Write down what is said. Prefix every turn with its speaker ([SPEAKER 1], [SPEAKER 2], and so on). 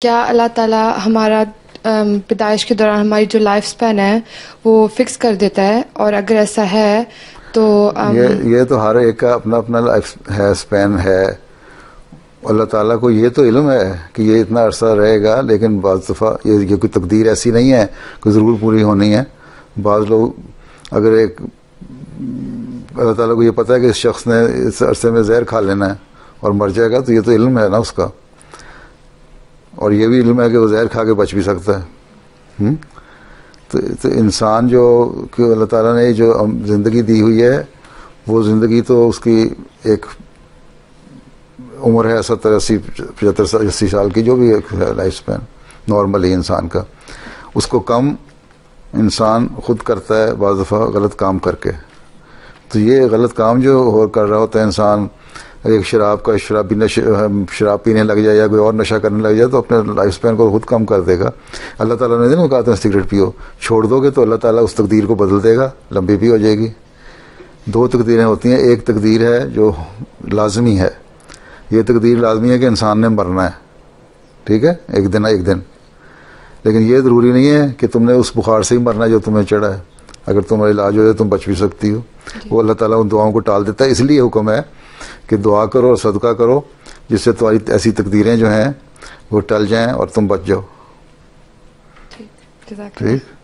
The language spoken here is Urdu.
[SPEAKER 1] کیا اللہ تعالیٰ ہمارا پیدائش کے دوران ہماری جو لائف سپین ہے وہ فکس کر دیتا ہے؟ اور اگر ایسا ہے تو
[SPEAKER 2] یہ تو ہر ایک کا اپنا اپنا لائف ہے، سپین ہے. اللہ تعالیٰ کو یہ تو علم ہے کہ یہ اتنا عرصہ رہے گا، لیکن بعض دفعہ یہ کوئی تقدیر ایسی نہیں ہے کہ ضرور پوری ہونی ہے. بعض لوگ اگر اللہ تعالیٰ کو یہ پتہ ہے کہ اس شخص نے اس عرصے میں زہر کھا لینا ہے اور مر جائے گا، تو یہ تو علم ہے نا اس کا، اور یہ بھی علم ہے کہ وہ زہر کھا کے بچ بھی سکتا ہے. تو انسان جو کہ اللہ تعالیٰ نے جو زندگی دی ہوئی ہے، وہ زندگی تو اس کی ایک عمر ہے 70 80 75 80 سال کی، جو بھی ایک لائف سپین نارملی انسان کا. اس کو کم انسان خود کرتا ہے بعض دفعہ غلط کام کر کے. تو یہ غلط کام جو کر رہا ہوتا ہے انسان، ایک شراب پینے لگ جائے یا کوئی اور نشہ کرنے لگ جائے، تو اپنے لائف سپین کو خود کم کر دے گا. اللہ تعالیٰ نے نہیں کہا تھا سگریٹ پیو، چھوڑ دو گے تو اللہ تعالیٰ اس تقدیر کو بدل دے گا، لمبی بھی ہو جائے گی. 2 تقدیریں ہوتی ہیں، ایک تقدیر ہے جو لازمی ہے، یہ تقدیر لازمی ہے کہ انسان نے مرنا ہے، ٹھیک ہے، ایک دن. لیکن یہ ضروری نہیں ہے کہ تم نے اس بخار سے ہی مرنا ہے جو تمہیں چڑھا ہے. اگر تمہارا علاج ہو جائے تم بچ بھی سکتی ہو. وہ اللہ تعالیٰ ان دعاؤں کو ٹال دیتا ہے. اس لیے حکم ہے کہ دعا کرو اور صدقہ کرو، جس سے تمہاری ایسی تقدیریں جو ہیں وہ ٹل جائیں اور تم بچ جاؤ.
[SPEAKER 1] ٹھیک.
[SPEAKER 2] ٹھیک.